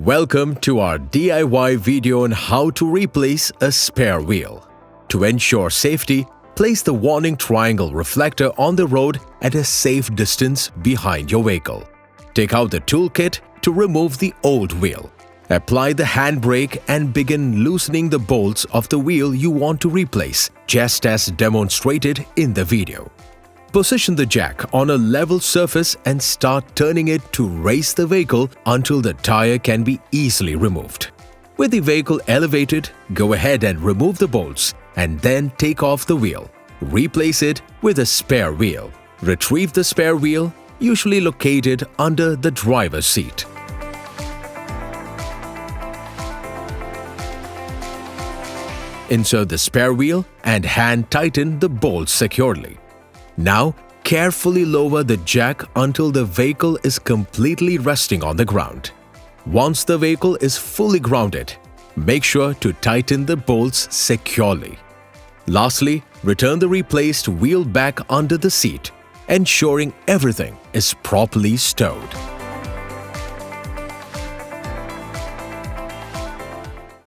Welcome to our DIY video on how to replace a spare wheel. To ensure safety, place the warning triangle reflector on the road at a safe distance behind your vehicle. Take out the toolkit to remove the old wheel. Apply the handbrake and begin loosening the bolts of the wheel you want to replace, just as demonstrated in the video. Position the jack on a level surface and start turning it to raise the vehicle until the tire can be easily removed. With the vehicle elevated, go ahead and remove the bolts and then take off the wheel. Replace it with a spare wheel. Retrieve the spare wheel, usually located under the driver's seat. Insert the spare wheel and hand tighten the bolts securely. Now, carefully lower the jack until the vehicle is completely resting on the ground. Once the vehicle is fully grounded, make sure to tighten the bolts securely. Lastly, return the replaced wheel back under the seat, ensuring everything is properly stowed.